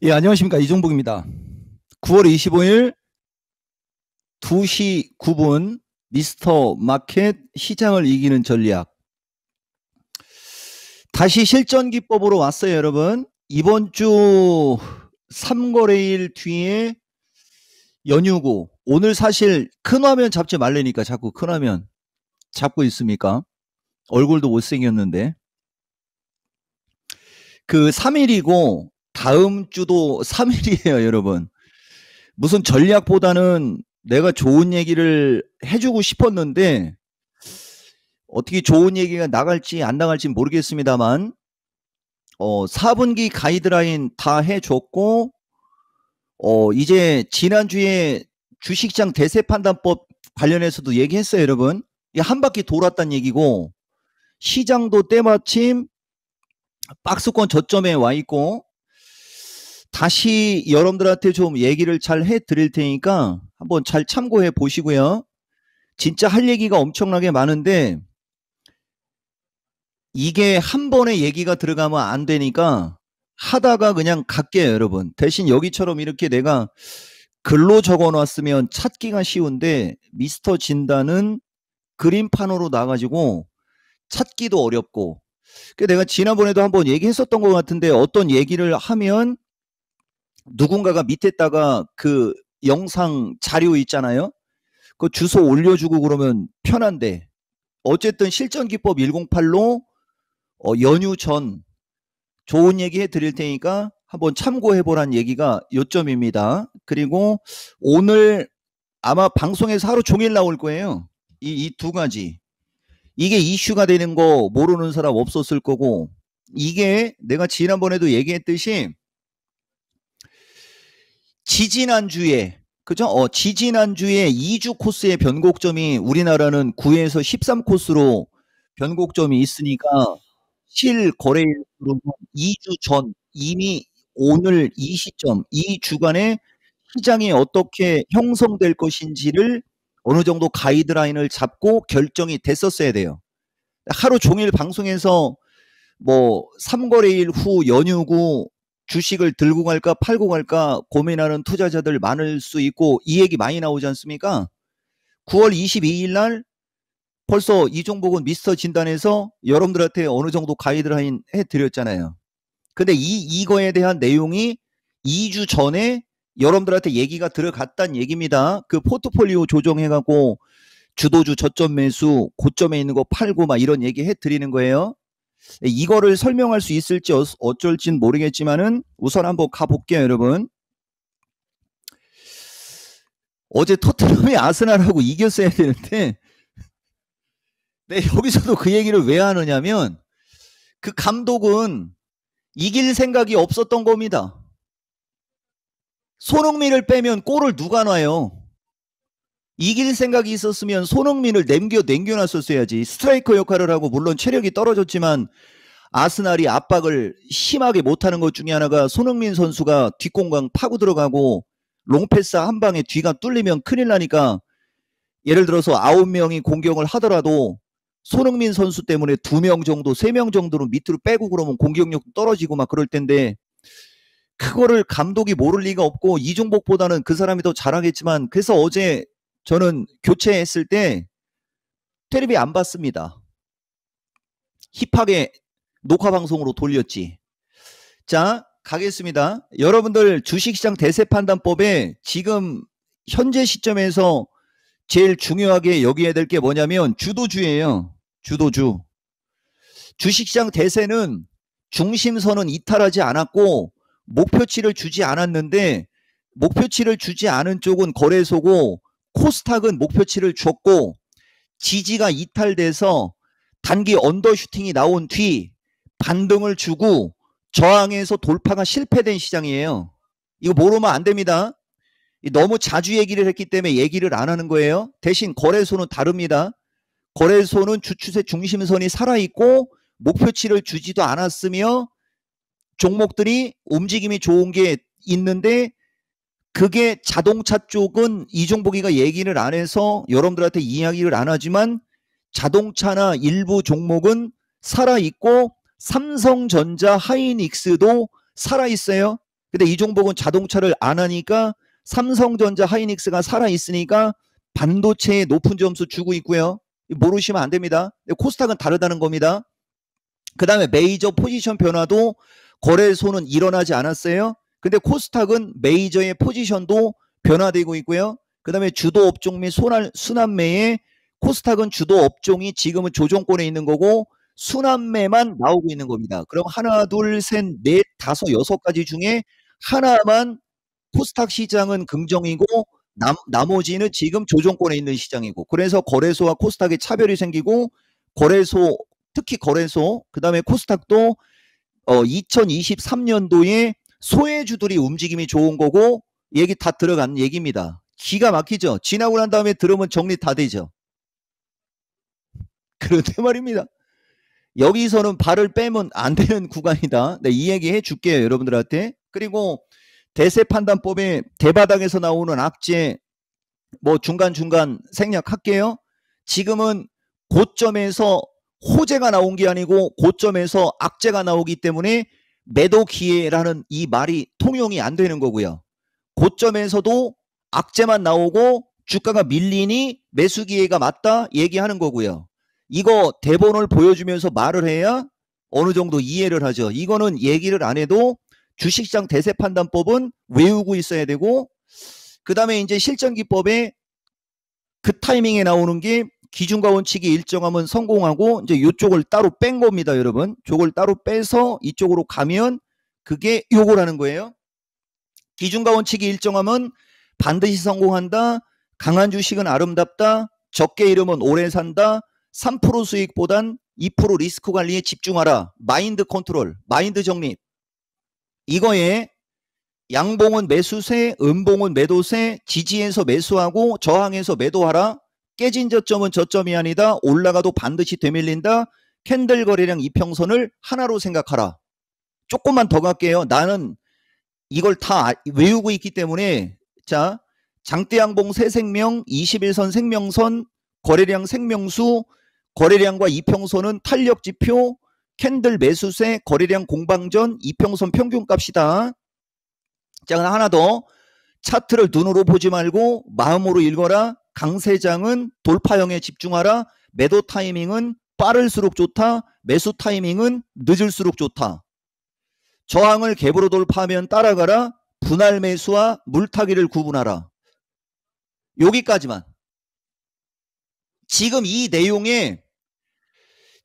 예, 안녕하십니까. 이종복입니다. 9월 25일 2시 9분 미스터 마켓 시장을 이기는 전략. 다시 실전 기법으로 왔어요, 여러분. 이번 주 3거래일 뒤에 연휴고, 오늘 사실 큰 화면 잡지 말라니까 자꾸 큰 화면 잡고 있습니까? 얼굴도 못생겼는데. 그 3일이고, 다음 주도 3일이에요, 여러분. 무슨 전략보다는 내가 좋은 얘기를 해주고 싶었는데 어떻게 좋은 얘기가 나갈지 안 나갈지 모르겠습니다만 4분기 가이드라인 다 해줬고 이제 지난주에 주식시장 대세판단법 관련해서도 얘기했어요, 여러분. 한 바퀴 돌았다는 얘기고 시장도 때마침 박스권 저점에 와 있고 다시 여러분들한테 좀 얘기를 잘 해드릴 테니까 한번 잘 참고해 보시고요. 진짜 할 얘기가 엄청나게 많은데 이게 한 번에 얘기가 들어가면 안 되니까 하다가 그냥 갈게요, 여러분. 대신 여기처럼 이렇게 내가 글로 적어놨으면 찾기가 쉬운데 미스터 진단은 그림판으로 나가지고 찾기도 어렵고. 내가 지난번에도 한번 얘기했었던 것 같은데 어떤 얘기를 하면 누군가가 밑에다가 그 영상 자료 있잖아요. 그 주소 올려주고 그러면 편한데 어쨌든 실전기법 108로 연휴 전 좋은 얘기 해드릴 테니까 한번 참고해보란 얘기가 요점입니다. 그리고 오늘 아마 방송에서 하루 종일 나올 거예요. 이 두 가지. 이게 이슈가 되는 거 모르는 사람 없었을 거고 이게 내가 지난번에도 얘기했듯이 지지난주에 그죠? 지지난주에 2주 코스의 변곡점이 우리나라는 9에서 13코스로 변곡점이 있으니까 실거래일로는 2주 전 이미 오늘 이 시점 이 주간에 시장이 어떻게 형성될 것인지를 어느 정도 가이드라인을 잡고 결정이 됐었어야 돼요. 하루 종일 방송에서 뭐 3거래일 후 연휴고 주식을 들고 갈까 팔고 갈까 고민하는 투자자들 많을 수 있고 이 얘기 많이 나오지 않습니까? 9월 22일 날 벌써 이종복은 미스터 진단에서 여러분들한테 어느 정도 가이드라인 해드렸잖아요. 근데 이거에 대한 내용이 2주 전에 여러분들한테 얘기가 들어갔다는 얘기입니다. 그 포트폴리오 조정해갖고 주도주 저점 매수 고점에 있는 거 팔고 막 이런 얘기 해드리는 거예요. 이거를 설명할 수 있을지 어쩔진 모르겠지만은 우선 한번 가볼게요, 여러분. 어제 토트넘이 아스날하고 이겼어야 되는데 네, 여기서도 그 얘기를 왜 하느냐면 그 감독은 이길 생각이 없었던 겁니다. 손흥민을 빼면 골을 누가 놔요? 이길 생각이 있었으면 손흥민을 남겨놨었어야지. 스트라이커 역할을 하고 물론 체력이 떨어졌지만 아스날이 압박을 심하게 못하는 것 중에 하나가 손흥민 선수가 뒷공간 파고 들어가고 롱패스 한 방에 뒤가 뚫리면 큰일 나니까 예를 들어서 9명이 공격을 하더라도 손흥민 선수 때문에 2명 정도 3명 정도는 밑으로 빼고 그러면 공격력도 떨어지고 막 그럴 텐데 그거를 감독이 모를 리가 없고 이종복보다는 그 사람이 더 잘하겠지만 그래서 어제 저는 교체했을 때 텔레비 안 봤습니다. 힙하게 녹화방송으로 돌렸지. 자, 가겠습니다. 여러분들 주식시장 대세판단법에 지금 현재 시점에서 제일 중요하게 여겨야 될 게 뭐냐면 주도주예요. 주도주. 주식시장 대세는 중심선은 이탈하지 않았고 목표치를 주지 않았는데 목표치를 주지 않은 쪽은 거래소고 코스닥은 목표치를 줬고 지지가 이탈돼서 단기 언더슈팅이 나온 뒤 반등을 주고 저항에서 돌파가 실패된 시장이에요. 이거 모르면 안 됩니다. 너무 자주 얘기를 했기 때문에 얘기를 안 하는 거예요. 대신 거래소는 다릅니다. 거래소는 주추세 중심선이 살아있고 목표치를 주지도 않았으며 종목들이 움직임이 좋은 게 있는데 그게 자동차 쪽은 이종복이가 얘기를 안 해서 여러분들한테 이야기를 안 하지만 자동차나 일부 종목은 살아있고 삼성전자, 하이닉스도 살아있어요. 근데 이 종목은 자동차를 안 하니까 삼성전자, 하이닉스가 살아있으니까 반도체에 높은 점수 주고 있고요. 모르시면 안 됩니다. 코스닥은 다르다는 겁니다. 그 다음에 메이저 포지션 변화도 거래소는 일어나지 않았어요. 근데 코스닥은 메이저의 포지션도 변화되고 있고요. 그 다음에 주도 업종 및 순환매에 코스닥은 주도 업종이 지금은 조정권에 있는 거고 순환매만 나오고 있는 겁니다. 그럼 하나, 둘, 셋, 넷, 다섯, 여섯 가지 중에 하나만 코스닥 시장은 긍정이고 나머지는 지금 조정권에 있는 시장이고, 그래서 거래소와 코스닥의 차별이 생기고, 거래소, 특히 거래소, 그 다음에 코스닥도 2023년도에 소외주들이 움직임이 좋은 거고, 얘기 다 들어간 얘기입니다. 기가 막히죠. 지나고 난 다음에 들으면 정리 다 되죠. 그런데 말입니다, 여기서는 발을 빼면 안 되는 구간이다. 네, 이 얘기 해줄게요, 여러분들한테. 그리고 대세 판단법에 대바닥에서 나오는 악재 뭐 중간중간 생략할게요. 지금은 고점에서 호재가 나온 게 아니고 고점에서 악재가 나오기 때문에 매도 기회라는 이 말이 통용이 안 되는 거고요. 고점에서도 악재만 나오고 주가가 밀리니 매수 기회가 맞다 얘기하는 거고요. 이거 대본을 보여주면서 말을 해야 어느 정도 이해를 하죠. 이거는 얘기를 안 해도 주식시장 대세 판단법은 외우고 있어야 되고, 그 다음에 이제 실전기법에 그 타이밍에 나오는 게 기준과 원칙이 일정하면 성공하고, 이제 이쪽을 따로 뺀 겁니다, 여러분. 저걸 따로 빼서 이쪽으로 가면 그게 요거라는 거예요. 기준과 원칙이 일정하면 반드시 성공한다. 강한 주식은 아름답다. 적게 잃으면 오래 산다. 3% 수익보단 2% 리스크 관리에 집중하라. 마인드 컨트롤, 마인드 정립. 이거에 양봉은 매수세, 음봉은 매도세, 지지에서 매수하고 저항에서 매도하라. 깨진 저점은 저점이 아니다. 올라가도 반드시 되밀린다. 캔들 거래량 이평선을 하나로 생각하라. 조금만 더 갈게요. 나는 이걸 다 외우고 있기 때문에. 자, 장대양봉 새생명, 21선 생명선, 거래량 생명수, 거래량과 이평선은 탄력지표, 캔들 매수세, 거래량 공방전, 이평선 평균값이다. 자, 하나 더. 차트를 눈으로 보지 말고 마음으로 읽어라. 강세장은 돌파형에 집중하라. 매도 타이밍은 빠를수록 좋다. 매수 타이밍은 늦을수록 좋다. 저항을 갭으로 돌파하면 따라가라. 분할 매수와 물타기를 구분하라. 여기까지만. 지금 이 내용에,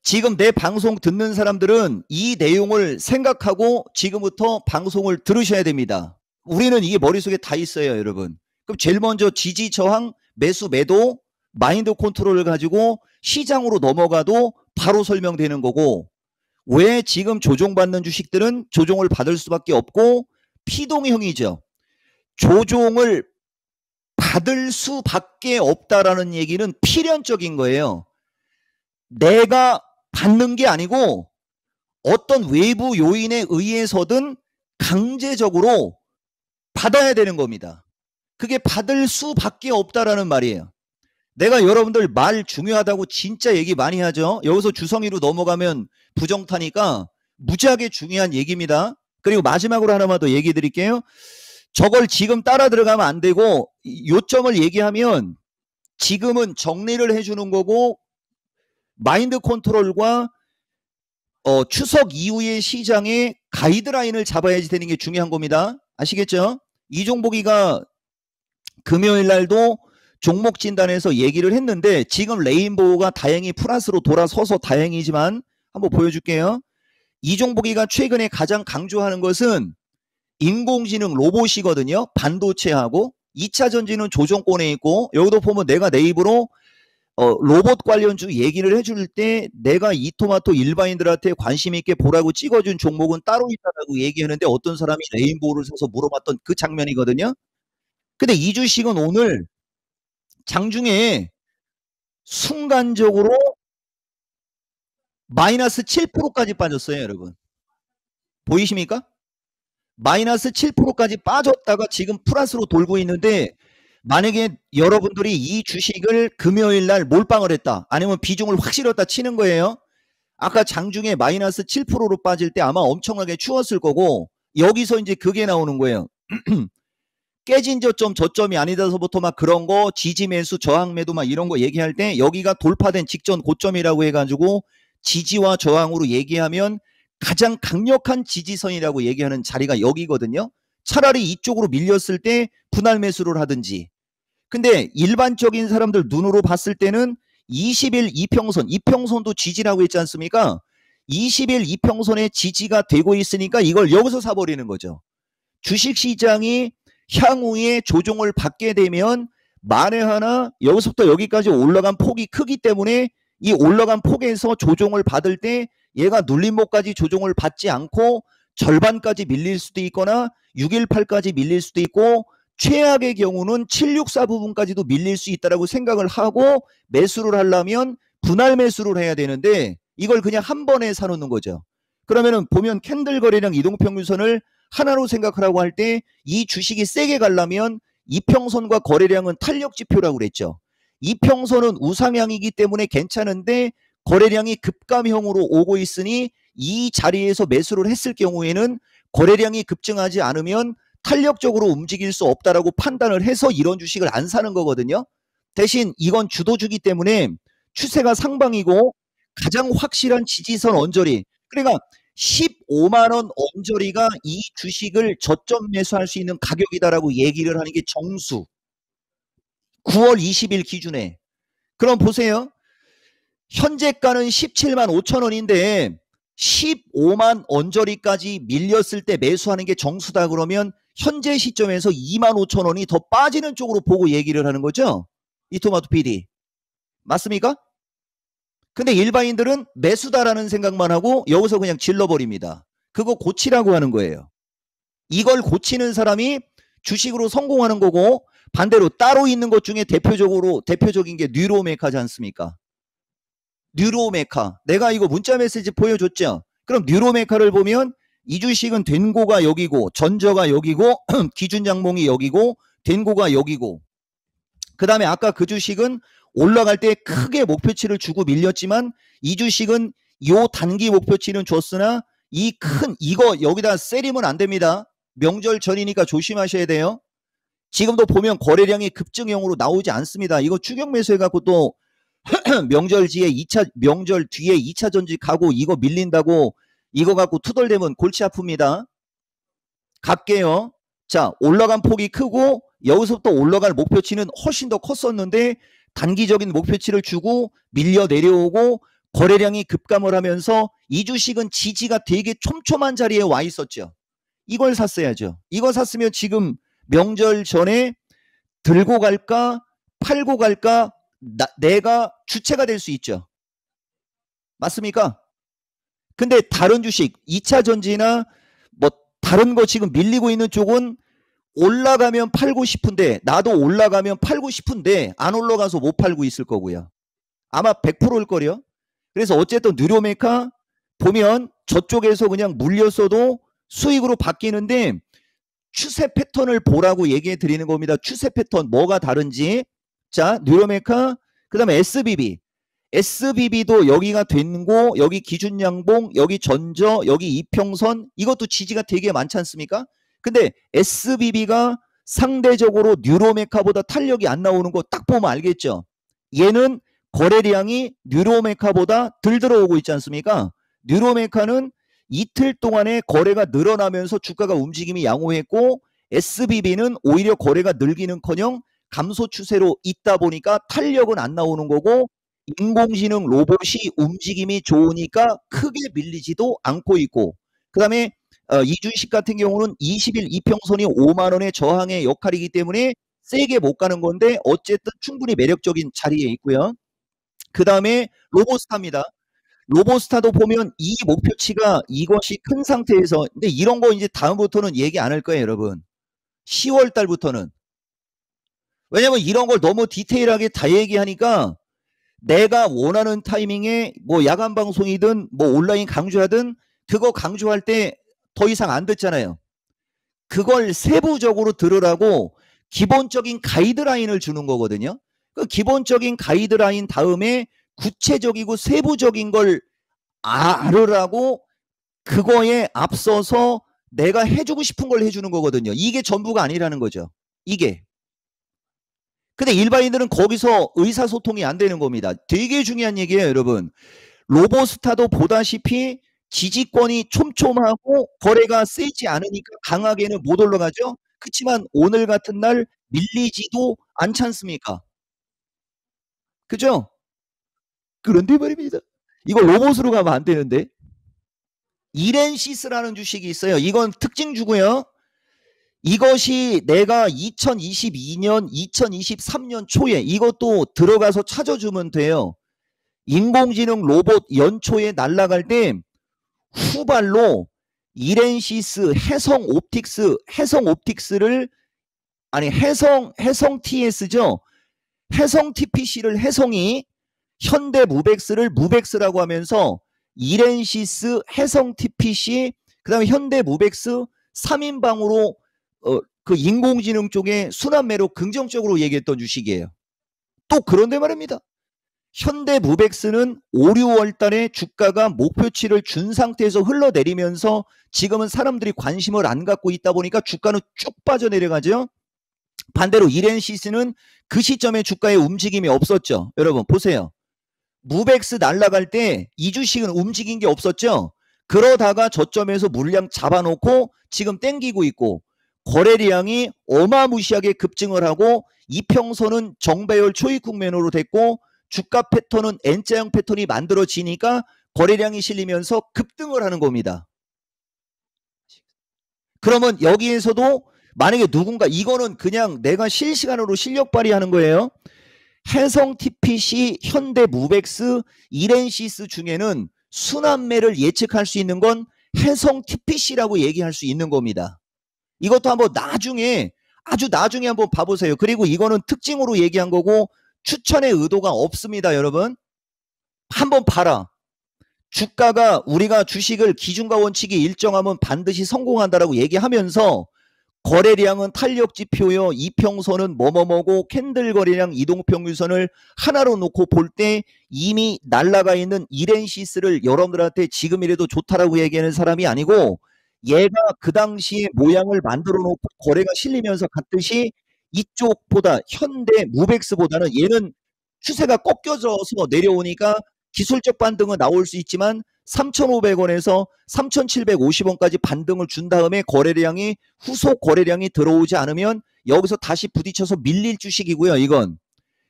지금 내 방송 듣는 사람들은 이 내용을 생각하고 지금부터 방송을 들으셔야 됩니다. 우리는 이게 머릿속에 다 있어요, 여러분. 그럼 제일 먼저 지지, 저항, 매수, 매도, 마인드 컨트롤을 가지고 시장으로 넘어가도 바로 설명되는 거고, 왜 지금 조종받는 주식들은 조종을 받을 수밖에 없고 피동형이죠. 조종을 받을 수밖에 없다라는 얘기는 필연적인 거예요. 내가 받는 게 아니고 어떤 외부 요인에 의해서든 강제적으로 받아야 되는 겁니다. 그게 받을 수밖에 없다라는 말이에요. 내가 여러분들 말 중요하다고 진짜 얘기 많이 하죠. 여기서 주성이로 넘어가면 부정타니까 무지하게 중요한 얘기입니다. 그리고 마지막으로 하나만 더 얘기 드릴게요. 저걸 지금 따라 들어가면 안 되고, 요점을 얘기하면 지금은 정리를 해주는 거고, 마인드 컨트롤과 추석 이후의 시장의 가이드라인을 잡아야지 되는 게 중요한 겁니다. 아시겠죠? 이종복이가 금요일 날도 종목 진단에서 얘기를 했는데, 지금 레인보우가 다행히 플러스로 돌아서서 다행이지만 한번 보여줄게요. 이종복이가 최근에 가장 강조하는 것은 인공지능 로봇이거든요. 반도체하고 2차 전지는 조정권에 있고, 여기도 보면 내가 내 입으로 로봇 관련주 얘기를 해줄 때 내가 이토마토 일반인들한테 관심 있게 보라고 찍어준 종목은 따로 있다라고 얘기하는데, 어떤 사람이 레인보우를 사서 물어봤던 그 장면이거든요. 근데 이 주식은 오늘 장중에 순간적으로 마이너스 7%까지 빠졌어요, 여러분. 보이십니까? 마이너스 7%까지 빠졌다가 지금 플러스로 돌고 있는데, 만약에 여러분들이 이 주식을 금요일 날 몰빵을 했다, 아니면 비중을 확 실었다 치는 거예요. 아까 장중에 마이너스 7%로 빠질 때 아마 엄청나게 추웠을 거고, 여기서 이제 그게 나오는 거예요. 깨진 저점이 아니다서부터 막 그런 거 지지 매수 저항 매도 막 이런 거 얘기할 때 여기가 돌파된 직전 고점이라고 해가지고 지지와 저항으로 얘기하면 가장 강력한 지지선이라고 얘기하는 자리가 여기거든요. 차라리 이쪽으로 밀렸을 때 분할 매수를 하든지. 근데 일반적인 사람들 눈으로 봤을 때는 20일 이평선도 지지라고 했지 않습니까? 20일 이평선에 지지가 되고 있으니까 이걸 여기서 사버리는 거죠. 주식시장이 향후에 조정을 받게 되면 만에 하나 여기서부터 여기까지 올라간 폭이 크기 때문에 이 올라간 폭에서 조정을 받을 때 얘가 눌림목까지 조정을 받지 않고 절반까지 밀릴 수도 있거나 618까지 밀릴 수도 있고 최악의 경우는 764 부분까지도 밀릴 수 있다고 생각을 하고 매수를 하려면 분할 매수를 해야 되는데 이걸 그냥 한 번에 사놓는 거죠. 그러면은 보면 캔들 거래량 이동평균선을 하나로 생각하라고 할 때 이 주식이 세게 가려면 이평선과 거래량은 탄력 지표라고 그랬죠. 이평선은 우상향이기 때문에 괜찮은데 거래량이 급감형으로 오고 있으니 이 자리에서 매수를 했을 경우에는 거래량이 급증하지 않으면 탄력적으로 움직일 수 없다라고 판단을 해서 이런 주식을 안 사는 거거든요. 대신 이건 주도주기 때문에 추세가 상방이고 가장 확실한 지지선 언저리, 그러니까 15만 원 언저리가 이 주식을 저점 매수할 수 있는 가격이다라고 얘기를 하는 게 정수. 9월 20일 기준에. 그럼 보세요. 현재가는 17만 5천 원인데 15만 언저리까지 밀렸을 때 매수하는 게 정수다 그러면 현재 시점에서 2만 5천 원이 더 빠지는 쪽으로 보고 얘기를 하는 거죠. 이토마토 PD. 맞습니까? 근데 일반인들은 매수다라는 생각만 하고 여기서 그냥 질러버립니다. 그거 고치라고 하는 거예요. 이걸 고치는 사람이 주식으로 성공하는 거고 반대로 따로 있는 것 중에 대표적인 게 뉴로메카지 않습니까? 뉴로메카. 내가 이거 문자 메시지 보여줬죠? 그럼 뉴로메카를 보면 이 주식은 된고가 여기고 전저가 여기고 기준장봉이 여기고 된고가 여기고 그 다음에 아까 그 주식은 올라갈 때 크게 목표치를 주고 밀렸지만 이 주식은 요 단기 목표치는 줬으나 이 큰 이거 여기다 세리면 안 됩니다. 명절 전이니까 조심하셔야 돼요. 지금도 보면 거래량이 급증형으로 나오지 않습니다. 이거 추격 매수해갖고 또 명절 뒤에 2차 전지 가고 이거 밀린다고 이거 갖고 투덜대면 골치 아픕니다. 갈게요. 자, 올라간 폭이 크고 여기서부터 올라갈 목표치는 훨씬 더 컸었는데 단기적인 목표치를 주고 밀려 내려오고 거래량이 급감을 하면서 이 주식은 지지가 되게 촘촘한 자리에 와 있었죠. 이걸 샀어야죠. 이거 샀으면 지금 명절 전에 들고 갈까 팔고 갈까 내가 주체가 될 수 있죠. 맞습니까? 근데 다른 주식 2차 전지나 뭐 다른 거 지금 밀리고 있는 쪽은 올라가면 팔고 싶은데 나도 올라가면 팔고 싶은데 안 올라가서 못 팔고 있을 거고요. 아마 100%일 거요. 그래서 어쨌든 뉴로메카 보면 저쪽에서 그냥 물렸어도 수익으로 바뀌는데 추세 패턴을 보라고 얘기해 드리는 겁니다. 추세 패턴 뭐가 다른지. 자, 뉴로메카 그 다음에 SBB도 여기가 된고 여기 기준양봉 여기 전저 여기 이평선 이것도 지지가 되게 많지 않습니까? 근데 SBB가 상대적으로 뉴로메카보다 탄력이 안 나오는 거 딱 보면 알겠죠. 얘는 거래량이 뉴로메카보다 덜 들어오고 있지 않습니까? 뉴로메카는 이틀 동안에 거래가 늘어나면서 주가가 움직임이 양호했고 SBB는 오히려 거래가 늘기는커녕 감소 추세로 있다 보니까 탄력은 안 나오는 거고 인공지능 로봇이 움직임이 좋으니까 크게 밀리지도 않고 있고 그 다음에 이 주식 같은 경우는 20일 이평선이 5만 원의 저항의 역할이기 때문에 세게 못 가는 건데 어쨌든 충분히 매력적인 자리에 있고요. 그 다음에 로보스타입니다. 로보스타도 보면 이 목표치가 이것이 큰 상태에서 근데 이런 거 이제 다음부터는 얘기 안 할 거예요, 여러분. 10월 달부터는. 왜냐면 이런 걸 너무 디테일하게 다 얘기하니까 내가 원하는 타이밍에 뭐 야간 방송이든 뭐 온라인 강좌든 그거 강조할 때 더 이상 안 듣잖아요. 그걸 세부적으로 들으라고 기본적인 가이드라인을 주는 거거든요. 그 기본적인 가이드라인 다음에 구체적이고 세부적인 걸 알으라고 그거에 앞서서 내가 해주고 싶은 걸 해주는 거거든요. 이게 전부가 아니라는 거죠. 이게. 근데 일반인들은 거기서 의사소통이 안 되는 겁니다. 되게 중요한 얘기예요, 여러분. 로보스타도 보다시피 지지권이 촘촘하고 거래가 세지 않으니까 강하게는 못 올라가죠. 그렇지만 오늘 같은 날 밀리지도 않지 않습니까? 그죠? 그런데 말입니다. 이거 로봇으로 가면 안 되는데. 이렌시스라는 주식이 있어요. 이건 특징주고요. 이것이 내가 2022년, 2023년 초에 이것도 들어가서 찾아주면 돼요. 인공지능 로봇 연초에 날아갈 때 후발로 이렌시스 해성 옵틱스를 아니 해성 TS죠. 해성 TPC를 해성이 현대 무벡스를 무벡스라고 하면서 이렌시스 해성 TPC 그다음에 현대 무벡스 3인방으로 그 인공지능 쪽에 순환매로 긍정적으로 얘기했던 주식이에요. 또 그런데 말입니다. 현대 무벡스는 5, 6월 달에 주가가 목표치를 준 상태에서 흘러내리면서 지금은 사람들이 관심을 안 갖고 있다 보니까 주가는 쭉 빠져내려가죠. 반대로 이렌시스는 그 시점에 주가의 움직임이 없었죠. 여러분 보세요. 무벡스 날아갈 때 이 주식은 움직인 게 없었죠. 그러다가 저점에서 물량 잡아놓고 지금 땡기고 있고 거래량이 어마무시하게 급증을 하고 이평선은 정배열 초입 국면으로 됐고 주가 패턴은 N자형 패턴이 만들어지니까 거래량이 실리면서 급등을 하는 겁니다. 그러면 여기에서도 만약에 누군가 이거는 그냥 내가 실시간으로 실력 발휘하는 거예요. 해성 TPC, 현대 무벡스, 이렌시스 중에는 순환매를 예측할 수 있는 건 해성 TPC라고 얘기할 수 있는 겁니다. 이것도 한번 나중에 아주 나중에 한번 봐보세요. 그리고 이거는 특징으로 얘기한 거고 추천의 의도가 없습니다. 여러분 한번 봐라. 주가가 우리가 주식을 기준과 원칙이 일정하면 반드시 성공한다라고 얘기하면서 거래량은 탄력지표요. 이평선은 뭐뭐뭐고 캔들 거래량 이동평균선을 하나로 놓고 볼 때 이미 날아가 있는 이렌시스를 여러분들한테 지금이라도 좋다라고 얘기하는 사람이 아니고 얘가 그 당시에 모양을 만들어 놓고 거래가 실리면서 갔듯이 이쪽보다 현대 무벡스보다는 얘는 추세가 꺾여져서 내려오니까 기술적 반등은 나올 수 있지만 3,500원에서 3,750원까지 반등을 준 다음에 거래량이 후속 거래량이 들어오지 않으면 여기서 다시 부딪혀서 밀릴 주식이고요. 이건.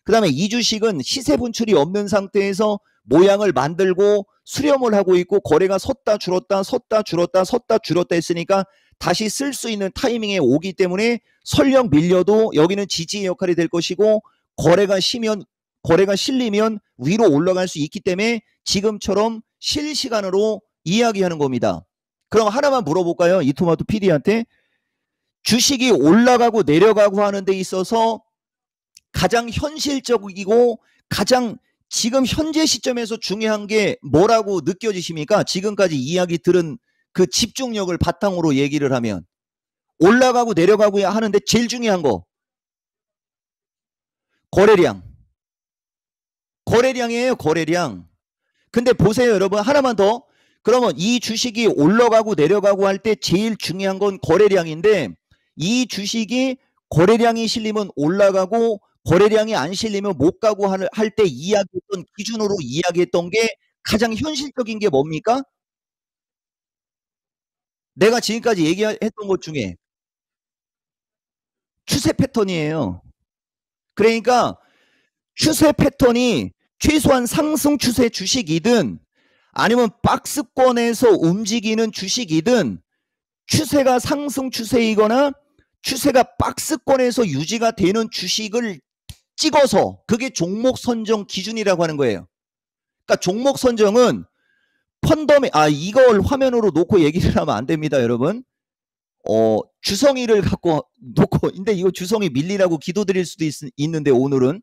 그 다음에 이 주식은 시세 분출이 없는 상태에서 모양을 만들고 수렴을 하고 있고 거래가 섰다 줄었다 섰다 줄었다 섰다 줄었다 했으니까 다시 쓸 수 있는 타이밍에 오기 때문에 설령 밀려도 여기는 지지의 역할이 될 것이고 거래가 실리면 위로 올라갈 수 있기 때문에 지금처럼 실시간으로 이야기하는 겁니다. 그럼 하나만 물어볼까요? 이토마토 PD한테. 주식이 올라가고 내려가고 하는 데 있어서 가장 현실적이고 가장 지금 현재 시점에서 중요한 게 뭐라고 느껴지십니까? 지금까지 이야기 들은 그 집중력을 바탕으로 얘기를 하면 올라가고 내려가고 하는데 제일 중요한 거 거래량이에요. 거래량. 근데 보세요 여러분 하나만 더. 그러면 이 주식이 올라가고 내려가고 할 때 제일 중요한 건 거래량인데 이 주식이 거래량이 실리면 올라가고 거래량이 안 실리면 못 가고 할 때 이야기했던 기준으로 이야기했던 게 가장 현실적인 게 뭡니까? 내가 지금까지 얘기했던 것 중에 추세 패턴이에요. 그러니까 추세 패턴이 최소한 상승 추세 주식이든 아니면 박스권에서 움직이는 주식이든 추세가 상승 추세이거나 추세가 박스권에서 유지가 되는 주식을 찍어서 그게 종목 선정 기준이라고 하는 거예요. 그러니까 종목 선정은 이걸 화면으로 놓고 얘기를 하면 안 됩니다, 여러분. 주성이를 갖고 놓고 근데 이거 주성이 밀리라고 기도드릴 수도 있는데 오늘은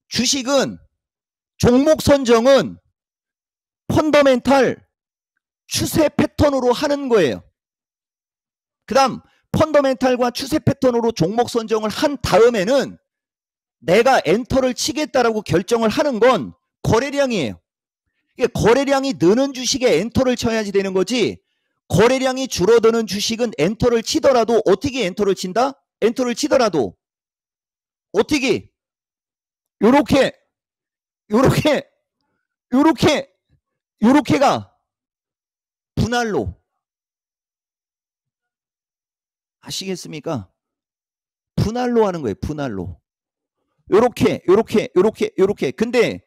주식은 종목 선정은 펀더멘탈 추세 패턴으로 하는 거예요. 그 다음 펀더멘탈과 추세 패턴으로 종목 선정을 한 다음에는 내가 엔터를 치겠다라고 결정을 하는 건 거래량이에요. 거래량이 느는 주식에 엔터를 쳐야지 되는 거지 거래량이 줄어드는 주식은 엔터를 치더라도 어떻게 엔터를 친다? 엔터를 치더라도 어떻게 요렇게 요렇게 요렇게 요렇게가 분할로 아시겠습니까? 분할로 하는 거예요. 분할로. 요렇게 요렇게 요렇게 요렇게. 근데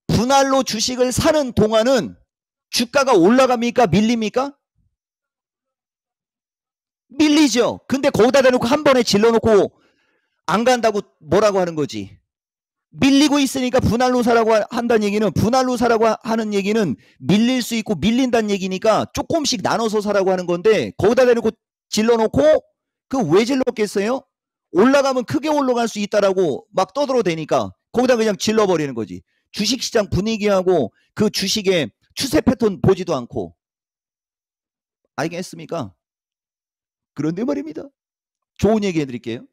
분할로 주식을 사는 동안은 주가가 올라갑니까? 밀립니까? 밀리죠. 근데 거기다 대놓고 한 번에 질러놓고 안 간다고 뭐라고 하는 거지. 밀리고 있으니까 분할로 사라고 한다는 얘기는, 분할로 사라고 하는 얘기는 밀릴 수 있고 밀린다는 얘기니까 조금씩 나눠서 사라고 하는 건데, 거기다 대놓고 질러놓고 그 왜 질렀겠어요? 올라가면 크게 올라갈 수 있다라고 막 떠들어대니까 거기다 그냥 질러버리는 거지. 주식시장 분위기하고 그 주식의 추세 패턴 보지도 않고. 알겠습니까? 그런데 말입니다. 좋은 얘기 해드릴게요.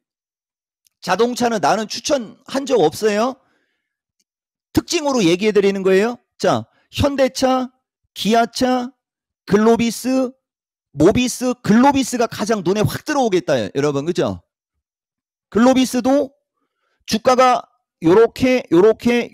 자동차는 나는 추천한 적 없어요. 특징으로 얘기해 드리는 거예요. 자, 현대차, 기아차, 글로비스, 모비스, 글로비스가 가장 눈에 확 들어오겠다, 여러분. 그죠? 글로비스도 주가가 요렇게 요렇게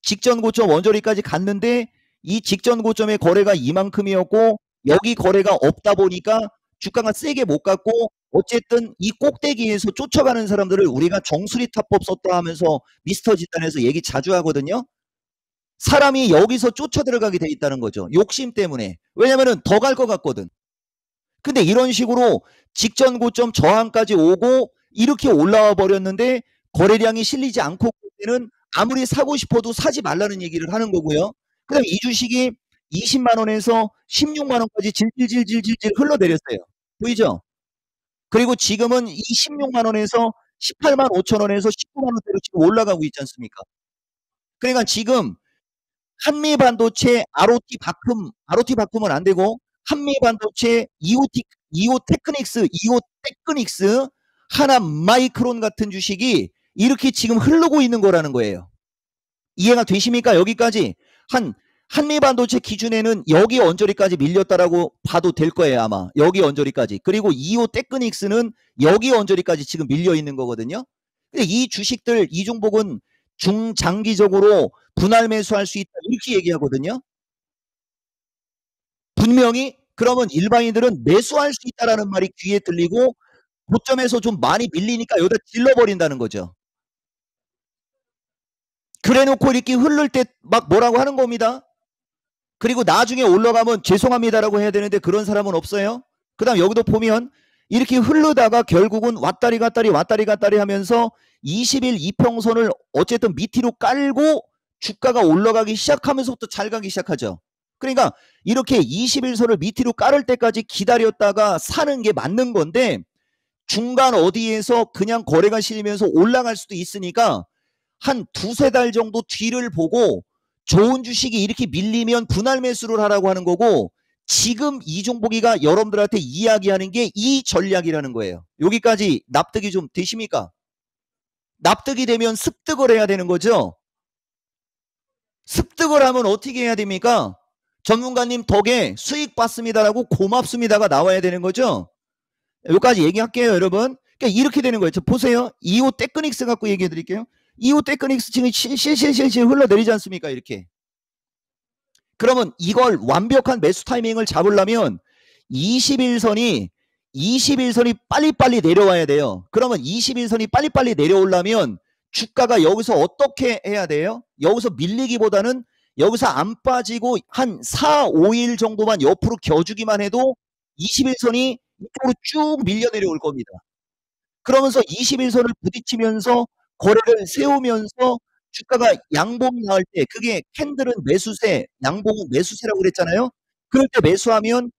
직전 고점 원저리까지 갔는데, 이 직전 고점의 거래가 이만큼이었고 여기 거래가 없다 보니까 주가가 세게 못 갔고, 어쨌든 이 꼭대기에서 쫓아가는 사람들을 우리가 정수리 타법 썼다 하면서 미스터 집단에서 얘기 자주 하거든요. 사람이 여기서 쫓아 들어가게 돼 있다는 거죠. 욕심 때문에. 왜냐면은 더 갈 것 같거든. 근데 이런 식으로 직전 고점 저항까지 오고 이렇게 올라와 버렸는데 거래량이 실리지 않고 그때는 아무리 사고 싶어도 사지 말라는 얘기를 하는 거고요. 그다음에 이 주식이 20만 원에서 16만 원까지 질질질질질질 흘러내렸어요. 보이죠? 그리고 지금은 이 16만 원에서 18만 5천 원에서 19만 원대로 지금 올라가고 있지 않습니까? 그러니까 지금 한미반도체 ROT 바꿈은 안 되고, 한미반도체 이오 테크닉스, 하나 마이크론 같은 주식이 이렇게 지금 흐르고 있는 거라는 거예요. 이해가 되십니까? 여기까지. 한미반도체 기준에는 여기 언저리까지 밀렸다라고 봐도 될 거예요, 아마. 여기 언저리까지. 그리고 이오 테크닉스는 여기 언저리까지 지금 밀려 있는 거거든요. 근데 이 주식들, 이 종목은 중장기적으로 분할 매수할 수 있다, 이렇게 얘기하거든요. 분명히. 그러면 일반인들은 매수할 수 있다라는 말이 귀에 들리고 고점에서 좀 많이 밀리니까 여기다 질러버린다는 거죠. 그래놓고 이렇게 흐를 때 막 뭐라고 하는 겁니다. 그리고 나중에 올라가면 죄송합니다라고 해야 되는데 그런 사람은 없어요. 그 다음 여기도 보면 이렇게 흐르다가 결국은 왔다리 갔다리 하면서 20일 이평선을 어쨌든 밑으로 깔고 주가가 올라가기 시작하면서부터 잘 가기 시작하죠. 그러니까 이렇게 21선을 밑으로 깔을 때까지 기다렸다가 사는 게 맞는 건데, 중간 어디에서 그냥 거래가 실리면서 올라갈 수도 있으니까 한 두세 달 정도 뒤를 보고 좋은 주식이 이렇게 밀리면 분할 매수를 하라고 하는 거고, 지금 이종복이가 여러분들한테 이야기하는 게 이 전략이라는 거예요. 여기까지 납득이 좀 되십니까? 납득이 되면 습득을 해야 되는 거죠. 습득을 하면 어떻게 해야 됩니까? 전문가님 덕에 수익 봤습니다라고 고맙습니다가 나와야 되는 거죠. 여기까지 얘기할게요, 여러분. 그러니까 이렇게 되는 거예요. 보세요. 이오 테크닉스 갖고 얘기해 드릴게요. 이오 테크닉스 지금 실실 흘러내리지 않습니까? 이렇게. 그러면 이걸 완벽한 매수 타이밍을 잡으려면 21선이 빨리빨리 내려와야 돼요. 그러면 21선이 빨리빨리 내려오려면 주가가 여기서 어떻게 해야 돼요? 여기서 밀리기보다는 여기서 안 빠지고 한 4, 5일 정도만 옆으로 겨주기만 해도 21선이 이쪽으로 쭉 밀려 내려올 겁니다. 그러면서 21선을 부딪히면서 거래를 세우면서 주가가 양봉이 나올 때, 그게 캔들은 매수세, 양봉은 매수세라고 그랬잖아요. 그럴 때 매수하면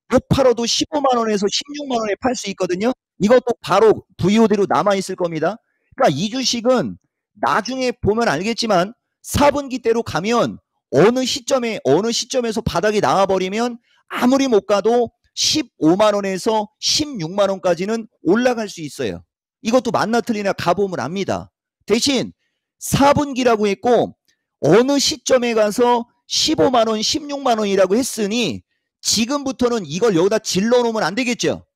못 팔아도 15만 원에서 16만 원에 팔 수 있거든요. 이것도 바로 VOD로 남아있을 겁니다. 그러니까 이 주식은 나중에 보면 알겠지만 4분기 때로 가면 어느 시점에서 바닥이 나와버리면 아무리 못 가도 15만 원에서 16만 원까지는 올라갈 수 있어요. 이것도 만나 틀리나 가보면 압니다. 대신 4분기라고 했고 어느 시점에 가서 15만 원, 16만 원이라고 했으니 지금부터는 이걸 여기다 질러 놓으면 안 되겠죠.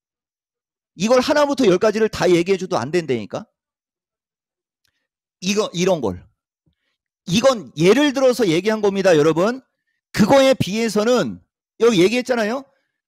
이걸 하나부터 10가지를 다 얘기해 줘도 안 된다니까. 이런 걸. 이건 예를 들어서 얘기한 겁니다, 여러분. 그거에 비해서는 여기 얘기했잖아요.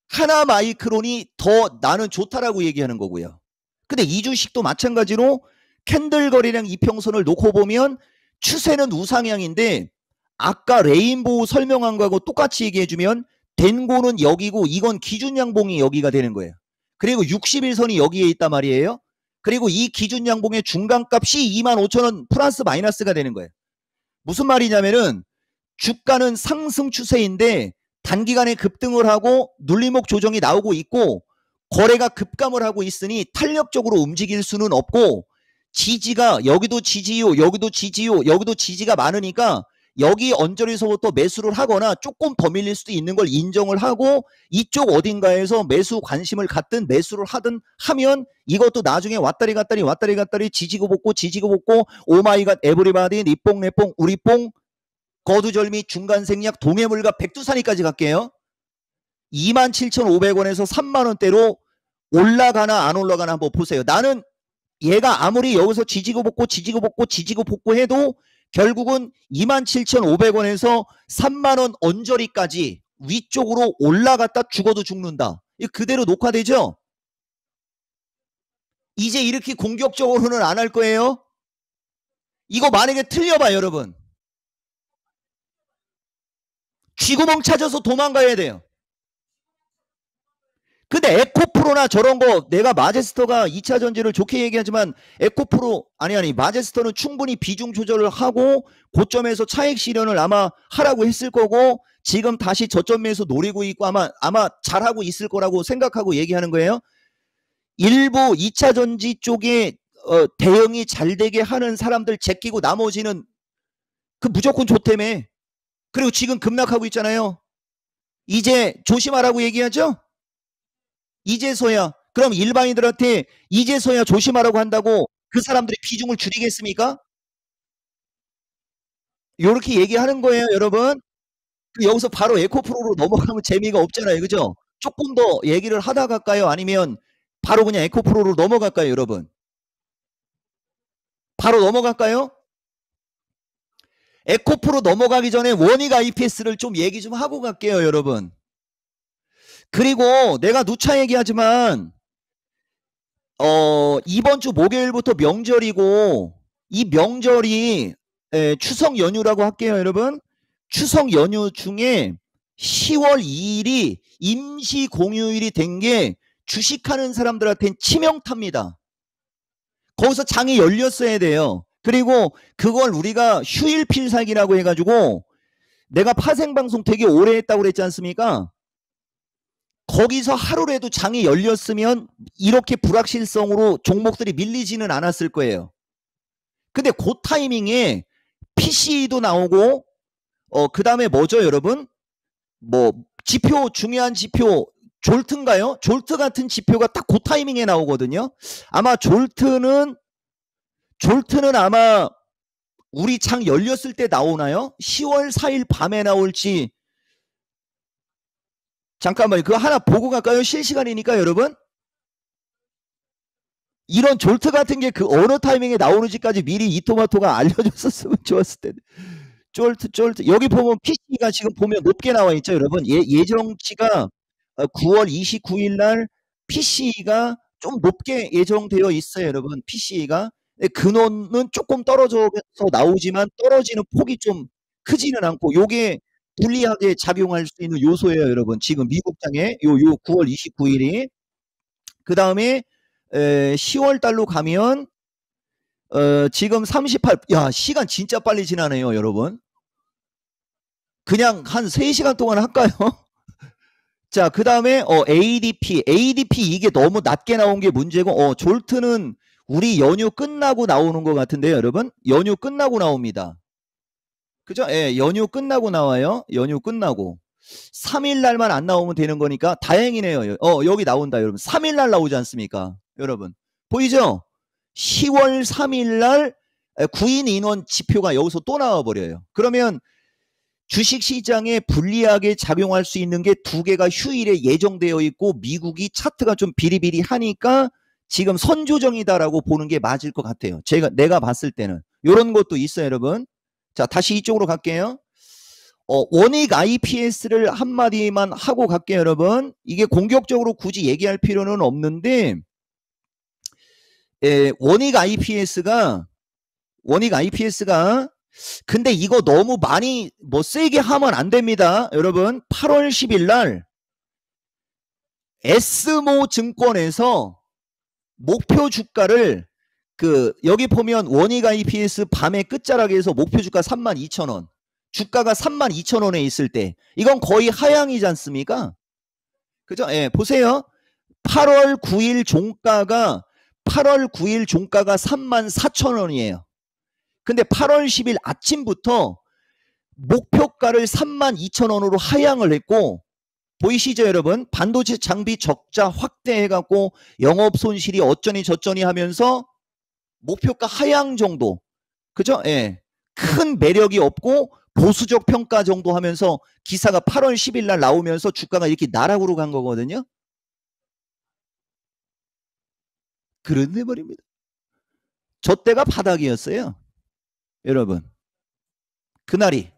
하나 마이크론이 더 나는 좋다라고 얘기하는 거고요. 근데 이 주식도 마찬가지로 캔들 거래량 이평선을 놓고 보면 추세는 우상향인데 아까 레인보우 설명한 거하고 똑같이 얘기해주면 덴고는 여기고 이건 기준 양봉이 여기가 되는 거예요. 그리고 60일선이 여기에 있단 말이에요. 그리고 이 기준 양봉의 중간값이 25,000원 플러스 마이너스가 되는 거예요. 무슨 말이냐면은 주가는 상승 추세인데 단기간에 급등을 하고 눌림목 조정이 나오고 있고 거래가 급감을 하고 있으니 탄력적으로 움직일 수는 없고 지지가 여기도 지지요, 여기도 지지요, 여기도 지지가 많으니까 여기 언저리서부터 매수를 하거나 조금 더 밀릴 수도 있는 걸 인정을 하고 이쪽 어딘가에서 매수 관심을 갖든 매수를 하든 하면 이것도 나중에 왔다리 갔다리 왔다리 갔다리 지지고 볶고 지지고 볶고 오마이갓 에브리바디 니뽕 내뽕 우리뽕 거두절미 중간생략 동해물과 백두산이까지 갈게요. 27,500원에서 3만원대로 올라가나 안 올라가나 한번 보세요. 나는 얘가 아무리 여기서 지지고 볶고 지지고 볶고 지지고 볶고 해도 결국은 27,500원에서 3만원 언저리까지 위쪽으로 올라갔다 죽어도 죽는다. 이거 그대로 녹화되죠? 이제 이렇게 공격적으로는 안 할 거예요. 이거 만약에 틀려봐 여러분. 쥐구멍 찾아서 도망가야 돼요. 근데 에코프로나 저런 거 내가 마제스터가 2차 전지를 좋게 얘기하지만 에코프로 아니 마제스터는 충분히 비중 조절을 하고 고점에서 차익 실현을 아마 하라고 했을 거고 지금 다시 저점에서 노리고 있고 아마 잘하고 있을 거라고 생각하고 얘기하는 거예요. 일부 2차 전지 쪽에 대응이 잘 되게 하는 사람들 제끼고 나머지는 그 무조건 좋다며. 그리고 지금 급락하고 있잖아요. 이제 조심하라고 얘기하죠. 이제서야 그럼 일반인들한테 이제서야 조심하라고 한다고 그 사람들이 비중을 줄이겠습니까? 요렇게 얘기하는 거예요 여러분. 여기서 바로 에코프로로 넘어가면 재미가 없잖아요. 그죠? 조금 더 얘기를 하다 갈까요? 아니면 바로 그냥 에코프로로 넘어갈까요 여러분? 바로 넘어갈까요? 에코프로 넘어가기 전에 원익 IPS를 좀 얘기 좀 하고 갈게요 여러분. 그리고 내가 누차 얘기하지만 이번 주 목요일부터 명절이고 이 명절이 추석 연휴라고 할게요 여러분. 추석 연휴 중에 10월 2일이 임시 공휴일이 된 게 주식하는 사람들한테는 치명타입니다. 거기서 장이 열렸어야 돼요. 그리고 그걸 우리가 휴일 필살기라고 해가지고 내가 파생방송 되게 오래 했다고 그랬지 않습니까? 거기서 하루라도 장이 열렸으면 이렇게 불확실성으로 종목들이 밀리지는 않았을 거예요. 근데 그 타이밍에 PC도 나오고 그 다음에 뭐죠 여러분? 뭐 지표 중요한 지표 졸트인가요? 졸트 같은 지표가 딱 그 타이밍에 나오거든요. 아마 졸트는 아마 우리 장 열렸을 때 나오나요? 10월 4일 밤에 나올지 잠깐만요. 그거 하나 보고 갈까요? 실시간이니까 여러분. 이런 졸트 같은 게 그 어느 타이밍에 나오는지까지 미리 이토마토가 알려줬었으면 좋았을 텐데. 졸트. 여기 보면 PC가 지금 보면 높게 나와 있죠, 여러분. 예정치가 9월 29일 날 PC가 좀 높게 예정되어 있어요, 여러분. PC가. 근원은 조금 떨어져서 나오지만 떨어지는 폭이 좀 크지는 않고 요게 불리하게 작용할 수 있는 요소예요, 여러분. 지금 미국장에 요 9월 29일이. 그 다음에 10월 달로 가면 지금 38. 야, 시간 진짜 빨리 지나네요, 여러분. 그냥 한 3시간 동안 할까요? 자, 그 다음에 ADP 이게 너무 낮게 나온 게 문제고 졸트는 우리 연휴 끝나고 나오는 것 같은데요, 여러분. 연휴 끝나고 나옵니다. 그죠? 예, 연휴 끝나고 나와요. 연휴 끝나고 3일 날만 안 나오면 되는 거니까 다행이네요. 여기 나온다, 여러분. 3일 날 나오지 않습니까, 여러분? 보이죠? 10월 3일 날 구인 인원 지표가 여기서 또 나와 버려요. 그러면 주식시장에 불리하게 작용할 수 있는 게 두 개가 휴일에 예정되어 있고 미국이 차트가 좀 비리비리하니까 지금 선조정이다라고 보는 게 맞을 것 같아요. 내가 봤을 때는 이런 것도 있어요, 여러분. 자, 다시 이쪽으로 갈게요. 원익 IPS를 한마디만 하고 갈게요, 여러분. 이게 공격적으로 굳이 얘기할 필요는 없는데, 원익 IPS가 근데 이거 너무 많이 뭐 세게 하면 안 됩니다. 여러분 8월 10일 날 에스모 증권에서 목표 주가를 여기 보면 원익 IPS 밤의 끝자락에서 목표 주가 32,000원, 주가가 32,000원에 있을 때 이건 거의 하향이지 않습니까? 그죠? 예, 보세요. 8월 9일 종가가 34,000원이에요. 근데 8월 10일 아침부터 목표가를 32,000원으로 하향을 했고, 보이시죠, 여러분? 반도체 장비 적자 확대해갖고 영업 손실이 어쩌니 저쩌니 하면서 목표가 하향 정도, 그죠? 예, 큰 매력이 없고 보수적 평가 정도 하면서 기사가 8월 10일 날 나오면서 주가가 이렇게 나락으로 간 거거든요. 그런데 말입니다. 저 때가 바닥이었어요, 여러분. 그날이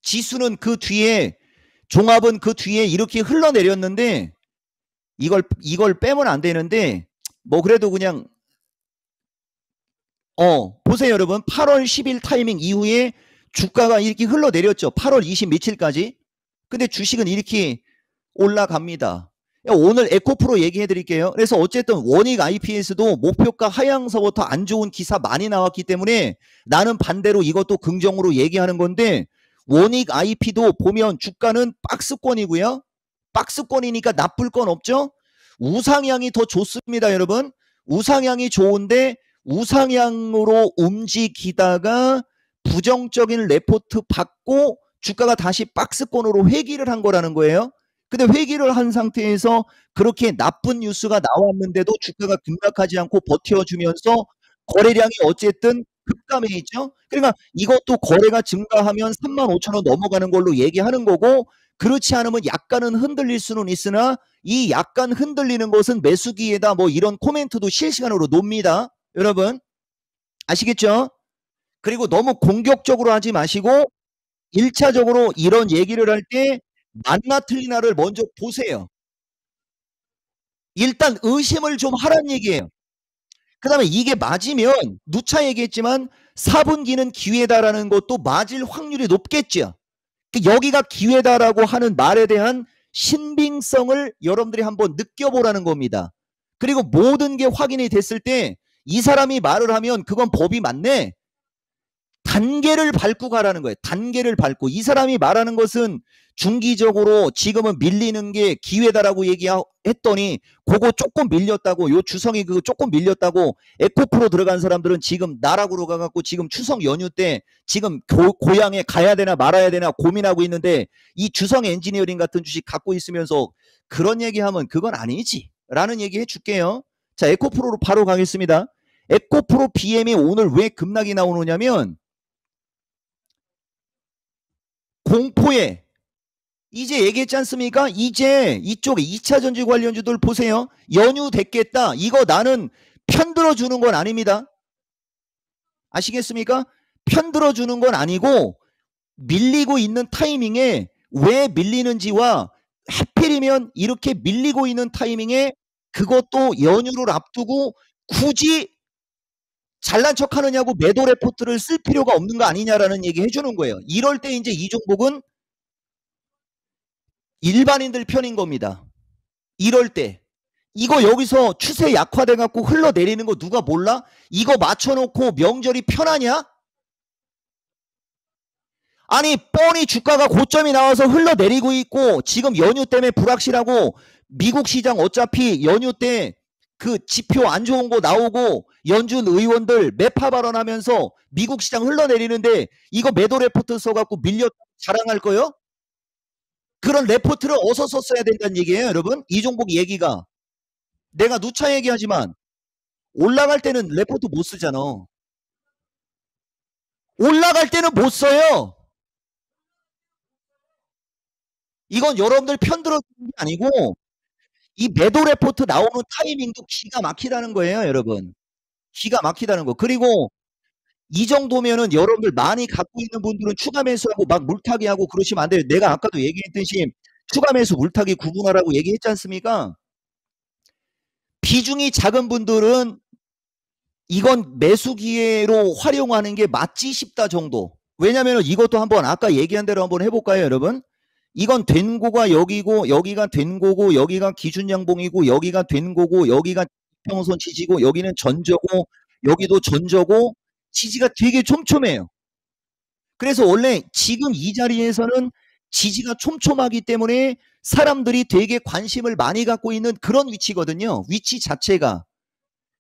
지수는 그 뒤에, 종합은 그 뒤에 이렇게 흘러내렸는데 이걸 빼면 안 되는데, 뭐 그래도 그냥 보세요, 여러분. 8월 10일 타이밍 이후에 주가가 이렇게 흘러내렸죠. 8월 20 며칠까지. 근데 주식은 이렇게 올라갑니다. 오늘 에코프로 얘기해 드릴게요. 그래서 어쨌든 원익 IPS도 목표가 하향서부터 안 좋은 기사 많이 나왔기 때문에 나는 반대로 이것도 긍정으로 얘기하는 건데, 원익 IP도 보면 주가는 박스권이고요. 박스권이니까 나쁠 건 없죠. 우상향이 더 좋습니다, 여러분. 우상향이 좋은데 우상향으로 움직이다가 부정적인 레포트 받고 주가가 다시 박스권으로 회귀를 한 거라는 거예요. 근데 회귀를 한 상태에서 그렇게 나쁜 뉴스가 나왔는데도 주가가 급락하지 않고 버텨주면서 거래량이 어쨌든 급감해 있죠. 그러니까 이것도 거래가 증가하면 35,000원 넘어가는 걸로 얘기하는 거고, 그렇지 않으면 약간은 흔들릴 수는 있으나 이 약간 흔들리는 것은 매수기에다 뭐 이런 코멘트도 실시간으로 놉니다. 여러분 아시겠죠? 그리고 너무 공격적으로 하지 마시고 1차적으로 이런 얘기를 할 때 맞나 틀리나를 먼저 보세요. 일단 의심을 좀 하란 얘기예요. 그 다음에 이게 맞으면 누차 얘기했지만 4분기는 기회다라는 것도 맞을 확률이 높겠죠. 여기가 기회다라고 하는 말에 대한 신빙성을 여러분들이 한번 느껴보라는 겁니다. 그리고 모든 게 확인이 됐을 때 이 사람이 말을 하면 그건 법이 맞네, 단계를 밟고 가라는 거예요. 단계를 밟고. 이 사람이 말하는 것은 중기적으로 지금은 밀리는 게 기회다라고 얘기했더니 그거 조금 밀렸다고, 요 주성이 그거 조금 밀렸다고 에코프로 들어간 사람들은 지금 나락으로 가갖고 지금 추석 연휴 때 지금 고향에 가야 되나 말아야 되나 고민하고 있는데, 이 주성 엔지니어링 같은 주식 갖고 있으면서 그런 얘기하면 그건 아니지 라는 얘기 해줄게요. 자, 에코프로로 바로 가겠습니다. 에코프로 BM이 오늘 왜 급락이 나오느냐면, 공포에, 이제 얘기했지 않습니까? 이제 이쪽 2차전지 관련주들 보세요. 연휴 됐겠다. 이거 나는 편들어 주는 건 아닙니다. 아시겠습니까? 편들어 주는 건 아니고 밀리고 있는 타이밍에 왜 밀리는지와 하필이면 이렇게 밀리고 있는 타이밍에 그것도 연휴를 앞두고 굳이 잘난 척 하느냐고 매도 레포트를 쓸 필요가 없는 거 아니냐라는 얘기 해주는 거예요. 이럴 때 이제 이 종목은 일반인들 편인 겁니다. 이럴 때 이거 여기서 추세 약화돼 갖고 흘러내리는 거 누가 몰라? 이거 맞춰놓고 명절이 편하냐? 아니 뻔히 주가가 고점이 나와서 흘러내리고 있고 지금 연휴 때문에 불확실하고, 미국 시장 어차피 연휴 때 그 지표 안 좋은 거 나오고 연준 의원들 매파 발언하면서 미국 시장 흘러내리는데 이거 매도 레포트 써갖고 밀려 자랑할 거요? 그런 레포트를 어서 썼어야 된다는 얘기예요, 여러분. 이 종목 얘기가. 내가 누차 얘기하지만 올라갈 때는 레포트 못 쓰잖아. 올라갈 때는 못 써요. 이건 여러분들 편들어 주는 게 아니고 이 매도 레포트 나오는 타이밍도 기가 막히다는 거예요, 여러분. 기가 막히다는 거. 그리고 이 정도면은 여러분들 많이 갖고 있는 분들은 추가 매수하고 막 물타기 하고 그러시면 안 돼요. 내가 아까도 얘기했듯이 추가 매수 물타기 구분하라고 얘기했지 않습니까? 비중이 작은 분들은 이건 매수 기회로 활용하는 게 맞지 싶다 정도. 왜냐면 이것도 한번 아까 얘기한 대로 한번 해볼까요, 여러분? 이건 된 고가 여기고 여기가 된 고고 여기가 기준 양봉이고 여기가 된 고고 여기가 평선 지지고 여기는 전저고 여기도 전저고 지지가 되게 촘촘해요. 그래서 원래 지금 이 자리에서는 지지가 촘촘하기 때문에 사람들이 되게 관심을 많이 갖고 있는 그런 위치거든요. 위치 자체가.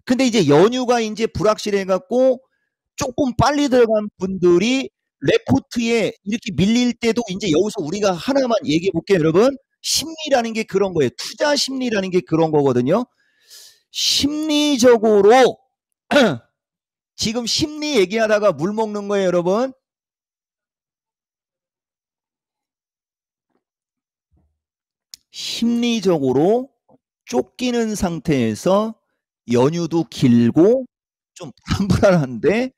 근데 이제 연휴가 이제 불확실해 갖고 조금 빨리 들어간 분들이 레포트에 이렇게 밀릴 때도 이제 여기서 우리가 하나만 얘기해 볼게요, 여러분. 심리라는 게 그런 거예요. 투자 심리라는 게 그런 거거든요. 심리적으로 지금 심리 얘기하다가 물 먹는 거예요, 여러분. 심리적으로 쫓기는 상태에서 연휴도 길고 좀 불안불안한데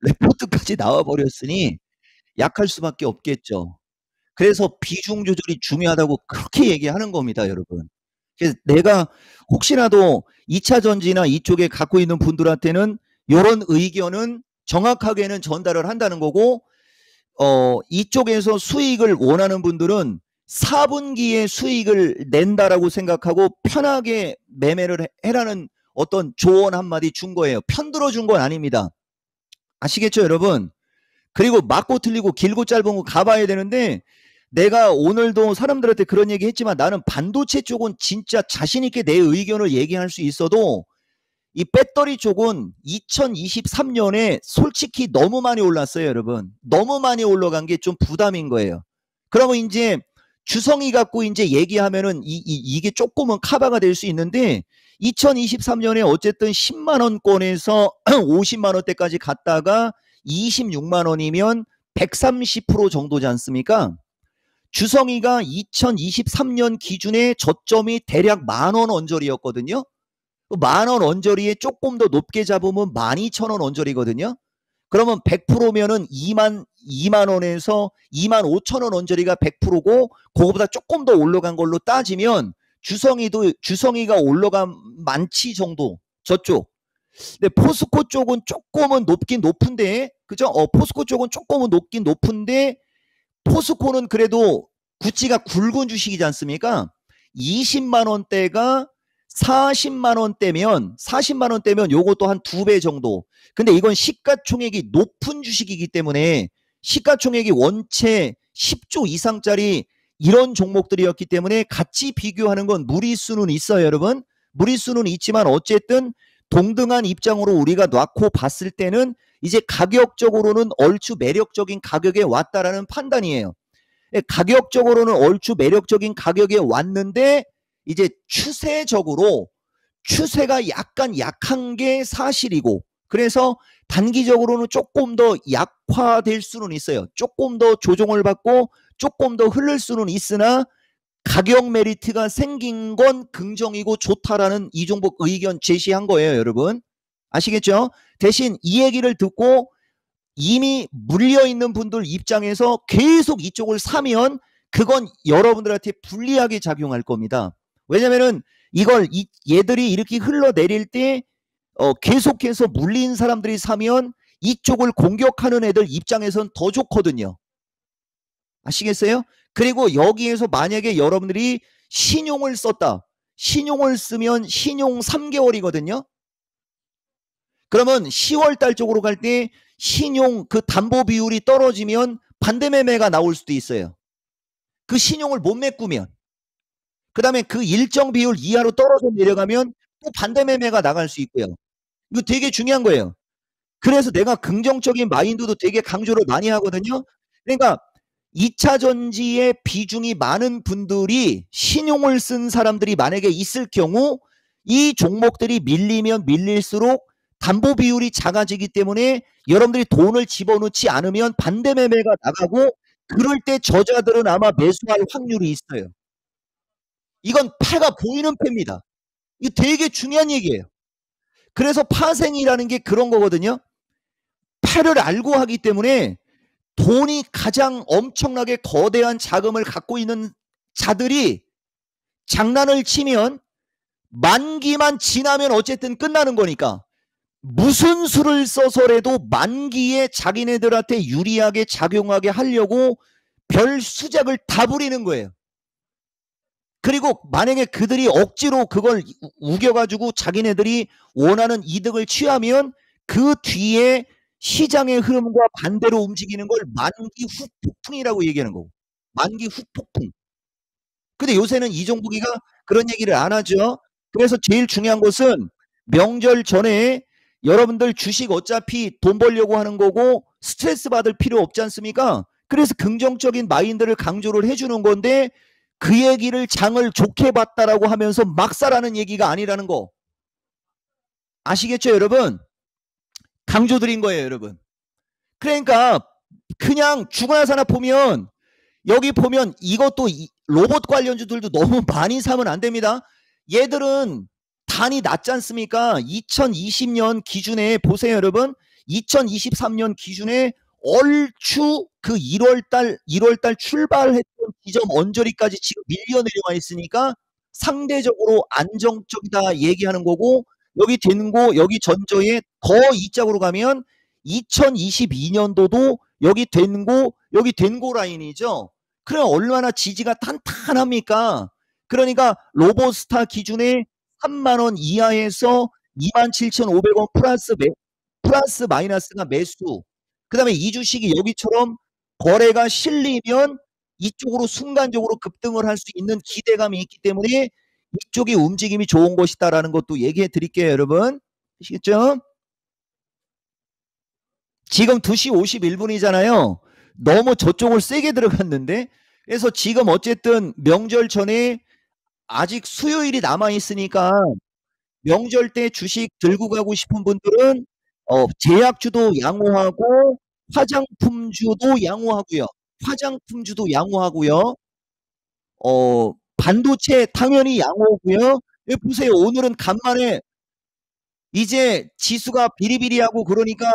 레포트까지 나와 버렸으니 약할 수밖에 없겠죠. 그래서 비중 조절이 중요하다고 그렇게 얘기하는 겁니다, 여러분. 그래서 내가 혹시라도 2차 전지나 이쪽에 갖고 있는 분들한테는 요런 의견은 정확하게는 전달을 한다는 거고, 이쪽에서 수익을 원하는 분들은 4분기에 수익을 낸다라고 생각하고 편하게 매매를 해라는 어떤 조언 한마디 준 거예요. 편들어 준 건 아닙니다. 아시겠죠, 여러분? 그리고 맞고 틀리고 길고 짧은 거 가봐야 되는데, 내가 오늘도 사람들한테 그런 얘기 했지만 나는 반도체 쪽은 진짜 자신 있게 내 의견을 얘기할 수 있어도 이 배터리 쪽은 2023년에 솔직히 너무 많이 올랐어요, 여러분. 너무 많이 올라간 게 좀 부담인 거예요. 그러면 이제 주성이 갖고 이제 얘기하면은 이게 조금은 커버가 될 수 있는데 2023년에 어쨌든 10만 원권에서 50만 원대까지 갔다가 26만 원이면 130% 정도지 않습니까? 주성이가 2023년 기준의 저점이 대략 10,000원 언저리였거든요. 10,000원 언저리에 조금 더 높게 잡으면 12,000원 언저리거든요. 그러면 100%면은 2만 원에서 25,000원 언저리가 100%고 그거보다 조금 더 올라간 걸로 따지면 주성이가 올라간 만치 정도 저쪽. 근데 포스코 쪽은 조금은 높긴 높은데 그죠? 포스코 쪽은 조금은 높긴 높은데 포스코는 그래도 구찌가 굵은 주식이지 않습니까? 20만 원대가 40만 원대면 요것도 한 2배 정도. 근데 이건 시가총액이 높은 주식이기 때문에 시가총액이 원체 10조 이상짜리 이런 종목들이었기 때문에 같이 비교하는 건 무리수는 있어요, 여러분. 무리수는 있지만 어쨌든 동등한 입장으로 우리가 놓고 봤을 때는 이제 가격적으로는 얼추 매력적인 가격에 왔다라는 판단이에요. 가격적으로는 얼추 매력적인 가격에 왔는데 이제 추세가 약간 약한 게 사실이고 그래서 단기적으로는 조금 더 약화될 수는 있어요. 조금 더 조정을 받고 조금 더 흐를 수는 있으나 가격 메리트가 생긴 건 긍정이고 좋다라는 이종복 의견 제시한 거예요, 여러분. 아시겠죠? 대신 이 얘기를 듣고 이미 물려있는 분들 입장에서 계속 이쪽을 사면 그건 여러분들한테 불리하게 작용할 겁니다. 왜냐면은 이걸 얘들이 이렇게 흘러내릴 때 계속해서 물린 사람들이 사면 이쪽을 공격하는 애들 입장에선 더 좋거든요. 아시겠어요? 그리고 여기에서 만약에 여러분들이 신용을 썼다. 신용을 쓰면 신용 3개월이거든요. 그러면 10월 달 쪽으로 갈 때 신용 그 담보 비율이 떨어지면 반대 매매가 나올 수도 있어요. 그 신용을 못 메꾸면. 그 다음에 그 일정 비율 이하로 떨어져 내려가면 또 반대 매매가 나갈 수 있고요. 이거 되게 중요한 거예요. 그래서 내가 긍정적인 마인드도 되게 강조를 많이 하거든요. 그러니까 2차 전지의 비중이 많은 분들이 신용을 쓴 사람들이 만약에 있을 경우 이 종목들이 밀리면 밀릴수록 담보 비율이 작아지기 때문에 여러분들이 돈을 집어넣지 않으면 반대 매매가 나가고 그럴 때 저자들은 아마 매수할 확률이 있어요. 이건 패가 보이는 패입니다. 이거 되게 중요한 얘기예요. 그래서 파생이라는 게 그런 거거든요. 패를 알고 하기 때문에 돈이 가장 엄청나게 거대한 자금을 갖고 있는 자들이 장난을 치면 만기만 지나면 어쨌든 끝나는 거니까 무슨 수를 써서라도 만기에 자기네들한테 유리하게 작용하게 하려고 별 수작을 다 부리는 거예요. 그리고 만약에 그들이 억지로 그걸 우겨가지고 자기네들이 원하는 이득을 취하면 그 뒤에 시장의 흐름과 반대로 움직이는 걸 만기 후폭풍이라고 얘기하는 거고. 만기 후폭풍. 근데 요새는 이종국이가 그런 얘기를 안 하죠. 그래서 제일 중요한 것은 명절 전에 여러분들 주식 어차피 돈 벌려고 하는 거고 스트레스 받을 필요 없지 않습니까? 그래서 긍정적인 마인드를 강조를 해주는 건데 그 얘기를 장을 좋게 봤다라고 하면서 막 사라는 얘기가 아니라는 거 아시겠죠 여러분? 강조드린 거예요 여러분. 그러니까 그냥 주거나 산업 보면 여기 보면 이것도 로봇 관련주들도 너무 많이 사면 안 됩니다. 얘들은 단이 낮지 않습니까? 2020년 기준에 보세요 여러분. 2023년 기준에 얼추 그 1월달 출발했던 지점 언저리까지 지금 밀려 내려와 있으니까 상대적으로 안정적이다 얘기하는 거고 여기 된고 여기 전저에 더 이짝으로 가면 2022년도도 여기 된고 라인이죠. 그럼 얼마나 지지가 탄탄합니까? 그러니까 로보스타 기준에 3만 원 이하에서 27,500원 플러스 마이너스가 매수. 그다음에 이 주식이 여기처럼 거래가 실리면 이쪽으로 순간적으로 급등을 할 수 있는 기대감이 있기 때문에 이쪽이 움직임이 좋은 것이다라는 것도 얘기해 드릴게요, 여러분. 아시겠죠? 지금 2시 51분이잖아요. 너무 저쪽을 세게 들어갔는데 그래서 지금 어쨌든 명절 전에 아직 수요일이 남아 있으니까 명절 때 주식 들고 가고 싶은 분들은 제약주도 양호하고 화장품주도 양호하고요. 화장품주도 양호하고요. 반도체 당연히 양호하고요. 여기 보세요. 오늘은 간만에 이제 지수가 비리비리하고 그러니까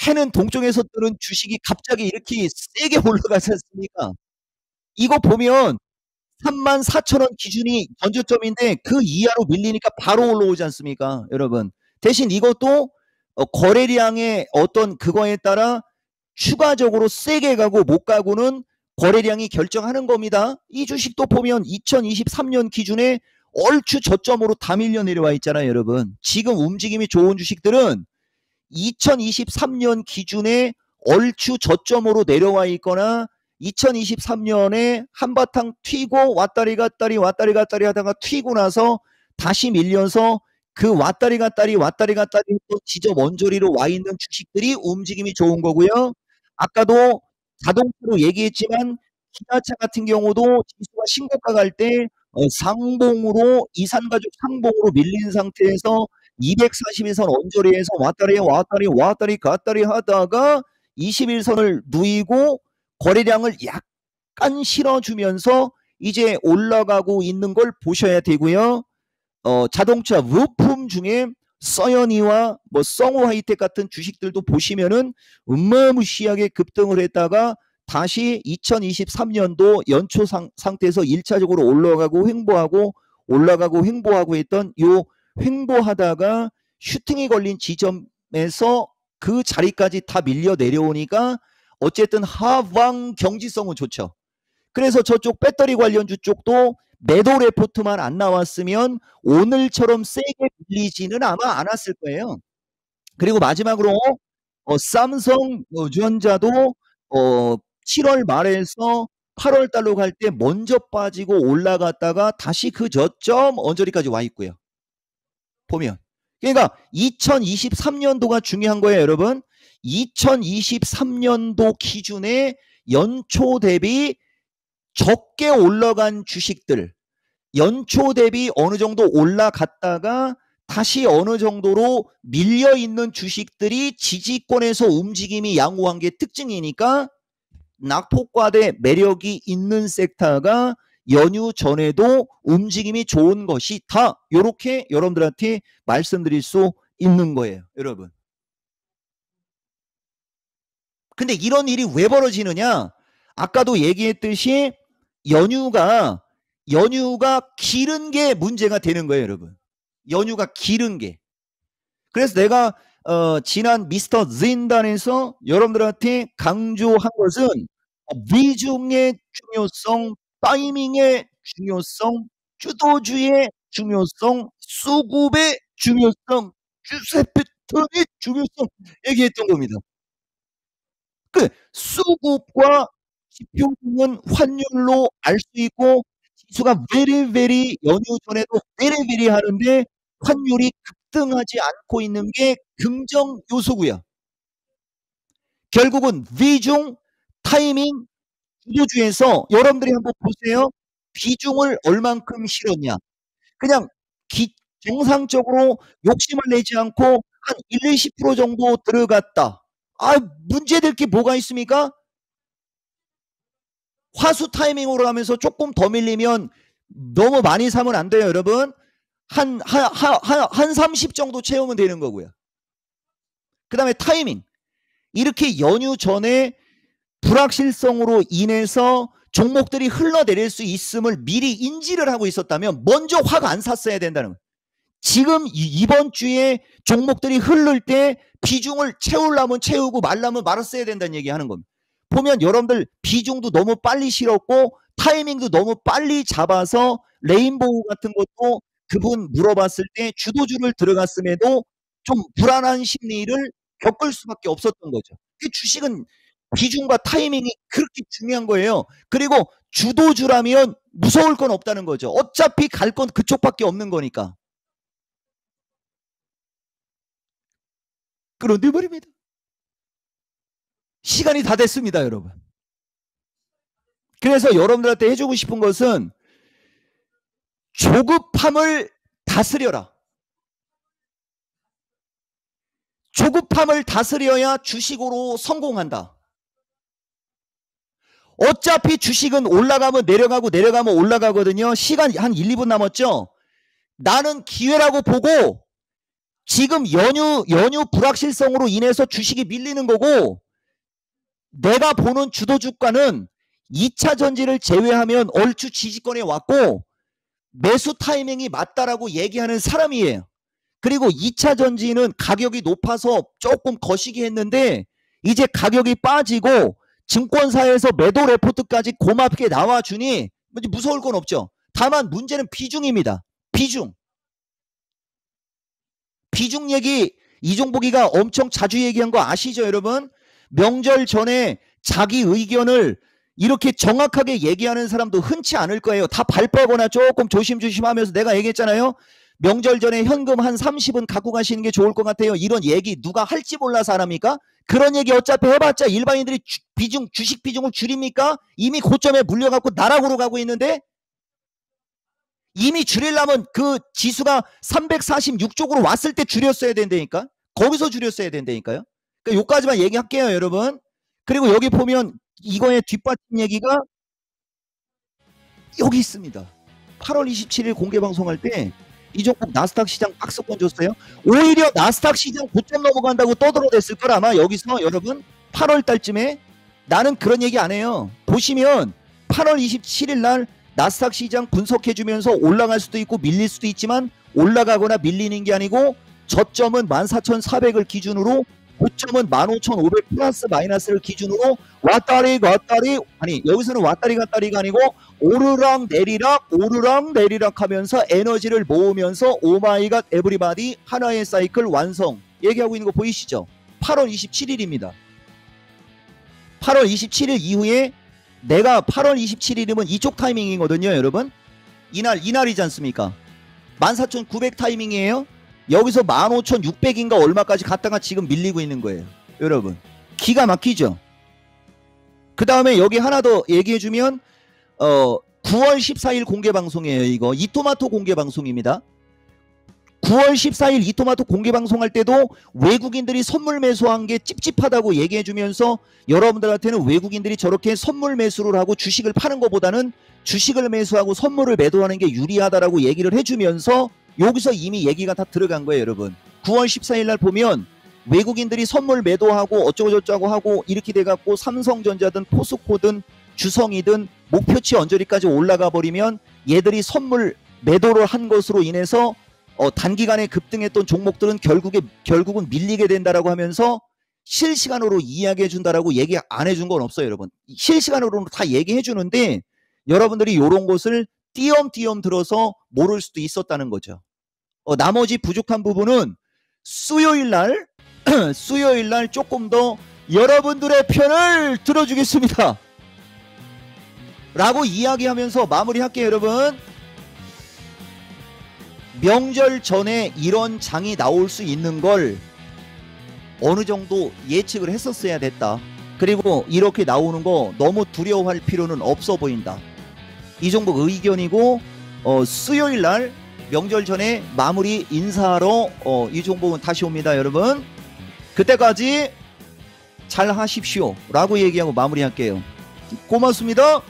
해는 동쪽에서 뜨는 주식이 갑자기 이렇게 세게 올라가지 않습니까? 이거 보면 34,000원 기준이 전저점인데 그 이하로 밀리니까 바로 올라오지 않습니까? 여러분. 대신 이것도 거래량의 어떤 그거에 따라 추가적으로 세게 가고 못 가고는 거래량이 결정하는 겁니다. 이 주식도 보면 2023년 기준에 얼추 저점으로 다 밀려 내려와 있잖아요, 여러분. 지금 움직임이 좋은 주식들은 2023년 기준에 얼추 저점으로 내려와 있거나 2023년에 한바탕 튀고 왔다리 갔다리 하다가 튀고 나서 다시 밀려서 그 왔다리 갔다리 했던 지점 원조리로 와 있는 주식들이 움직임이 좋은 거고요. 아까도 자동차로 얘기했지만 기아차 같은 경우도 지수가 신고가 갈 때 상봉으로 이산가족 상봉으로 밀린 상태에서 241선 언저리에서 왔다리 갔다리 하다가 21선을 누이고 거래량을 약간 실어주면서 이제 올라가고 있는 걸 보셔야 되고요. 자동차 부품 중에 서연이와 뭐 성우 하이텍 같은 주식들도 보시면은 어마무시하게 급등을 했다가 다시 2023년도 연초 상태에서 1차적으로 올라가고 횡보하고 했던 요 횡보하다가 슈팅이 걸린 지점에서 그 자리까지 다 밀려 내려오니까 어쨌든 하방 경지성은 좋죠. 그래서 저쪽 배터리 관련주 쪽도 매도 레포트만 안 나왔으면 오늘처럼 세게 밀리지는 아마 않았을 거예요. 그리고 마지막으로 삼성전자도 7월 말에서 8월 달로 갈 때 먼저 빠지고 올라갔다가 다시 그 저점 언저리까지 와 있고요. 보면. 그러니까 2023년도가 중요한 거예요, 여러분. 2023년도 기준에 연초 대비 적게 올라간 주식들, 연초 대비 어느 정도 올라갔다가 다시 어느 정도로 밀려 있는 주식들이 지지권에서 움직임이 양호한 게 특징이니까 낙폭과대 매력이 있는 섹터가 연휴 전에도 움직임이 좋은 것이다. 이렇게 여러분들한테 말씀드릴 수 있는 거예요, 여러분. 근데 이런 일이 왜 벌어지느냐? 아까도 얘기했듯이 연휴가 길은 게 문제가 되는 거예요, 여러분. 연휴가 길은 게. 그래서 내가 지난 미스터 진단에서 여러분들한테 강조한 것은 비중의 중요성, 타이밍의 중요성, 주도주의 중요성, 수급의 중요성, 주세 패턴의 중요성 얘기했던 겁니다. 그 수급과 지표는 환율로 알 수 있고 지수가 very very 연휴 전에도 very very 하는데 환율이 급등하지 않고 있는 게 긍정 요소고요. 결국은 비중, 타이밍, 주도주에서 여러분들이 한번 보세요. 비중을 얼만큼 실었냐. 그냥 정상적으로 욕심을 내지 않고 한 1, 20% 정도 들어갔다. 아, 문제될 게 뭐가 있습니까? 화수 타이밍으로 하면서 조금 더 밀리면 너무 많이 사면 안 돼요, 여러분. 한 30 정도 채우면 되는 거고요. 그 다음에 타이밍. 이렇게 연휴 전에 불확실성으로 인해서 종목들이 흘러내릴 수 있음을 미리 인지를 하고 있었다면 먼저 확 안 샀어야 된다는 거예요. 지금 이번 주에 종목들이 흐를 때 비중을 채우려면 채우고 말라면 말았어야 된다는 얘기 하는 겁니다. 보면 여러분들 비중도 너무 빨리 실었고 타이밍도 너무 빨리 잡아서 레인보우 같은 것도 그분 물어봤을 때 주도주를 들어갔음에도 좀 불안한 심리를 겪을 수밖에 없었던 거죠. 그 주식은 비중과 타이밍이 그렇게 중요한 거예요. 그리고 주도주라면 무서울 건 없다는 거죠. 어차피 갈 건 그쪽밖에 없는 거니까. 그런데 말입니다. 시간이 다 됐습니다, 여러분. 그래서 여러분들한테 해주고 싶은 것은 조급함을 다스려라. 조급함을 다스려야 주식으로 성공한다. 어차피 주식은 올라가면 내려가고 내려가면 올라가거든요. 시간 한 1, 2분 남았죠? 나는 기회라고 보고 지금 연휴 불확실성으로 인해서 주식이 밀리는 거고 내가 보는 주도주가는 2차 전지를 제외하면 얼추 지지권에 왔고 매수 타이밍이 맞다라고 얘기하는 사람이에요. 그리고 2차 전지는 가격이 높아서 조금 거시기 했는데 이제 가격이 빠지고 증권사에서 매도 레포트까지 고맙게 나와주니 무서울 건 없죠. 다만 문제는 비중입니다. 비중 얘기 이종복이가 엄청 자주 얘기한 거 아시죠, 여러분? 명절 전에 자기 의견을 이렇게 정확하게 얘기하는 사람도 흔치 않을 거예요. 다 발빼거나 조금 조심조심 하면서 내가 얘기했잖아요. 명절 전에 현금 한 30은 갖고 가시는 게 좋을 것 같아요. 이런 얘기 누가 할지 몰라서 안 합니까? 그런 얘기 어차피 해봤자 일반인들이 주식 비중을 줄입니까? 이미 고점에 물려갖고 나락으로 가고 있는데 이미 줄이려면 그 지수가 346쪽으로 왔을 때 줄였어야 된다니까. 거기서 줄였어야 된다니까요. 그러니까 요까지만 얘기할게요, 여러분. 그리고 여기 보면 이거의 뒷받침 얘기가 여기 있습니다. 8월 27일 공개 방송할 때 이종국 나스닥 시장 박스권 줬어요. 오히려 나스닥 시장 고점 넘어간다고 떠들어댔을 걸 아마 여기서 여러분 8월 달쯤에 나는 그런 얘기 안 해요. 보시면 8월 27일 날 나스닥 시장 분석해주면서 올라갈 수도 있고 밀릴 수도 있지만 올라가거나 밀리는 게 아니고 저점은 14,400을 기준으로 고점은 15,500 플러스 마이너스를 기준으로 왔다리 갔다리 아니 여기서는 왔다리 갔다리가 아니고 오르락 내리락 하면서 에너지를 모으면서 오마이갓 에브리바디 하나의 사이클 완성 얘기하고 있는 거 보이시죠? 8월 27일입니다. 8월 27일 이후에 내가 8월 27일이면 이쪽 타이밍이거든요, 여러분. 이날이지 않습니까? 14,900 타이밍이에요. 여기서 15,600인가 얼마까지 갔다가 지금 밀리고 있는 거예요, 여러분. 기가 막히죠? 그 다음에 여기 하나 더 얘기해주면 9월 14일 공개 방송이에요. 이거 이토마토 공개 방송입니다. 9월 14일 이토마토 공개방송할 때도 외국인들이 선물 매수한 게 찝찝하다고 얘기해주면서 여러분들한테는 외국인들이 저렇게 선물 매수를 하고 주식을 파는 것보다는 주식을 매수하고 선물을 매도하는 게 유리하다라고 얘기를 해주면서 여기서 이미 얘기가 다 들어간 거예요, 여러분. 9월 14일 날 보면 외국인들이 선물 매도하고 어쩌고저쩌고 하고 이렇게 돼갖고 삼성전자든 포스코든 주성이든 목표치 언저리까지 올라가 버리면 얘들이 선물 매도를 한 것으로 인해서 단기간에 급등했던 종목들은 결국은 밀리게 된다라고 하면서 실시간으로 이야기해 준다라고 얘기 안 해준 건 없어요, 여러분. 실시간으로는 다 얘기해 주는데 여러분들이 이런 것을 띄엄띄엄 들어서 모를 수도 있었다는 거죠. 나머지 부족한 부분은 수요일 날 조금 더 여러분들의 편을 들어주겠습니다. 라고 이야기하면서 마무리할게요, 여러분. 명절 전에 이런 장이 나올 수 있는 걸 어느 정도 예측을 했었어야 됐다. 그리고 이렇게 나오는 거 너무 두려워할 필요는 없어 보인다. 이 정도 의견이고 수요일 날 명절 전에 마무리 인사하러 이종복은 다시 옵니다, 여러분. 그때까지 잘 하십시오 라고 얘기하고 마무리할게요. 고맙습니다.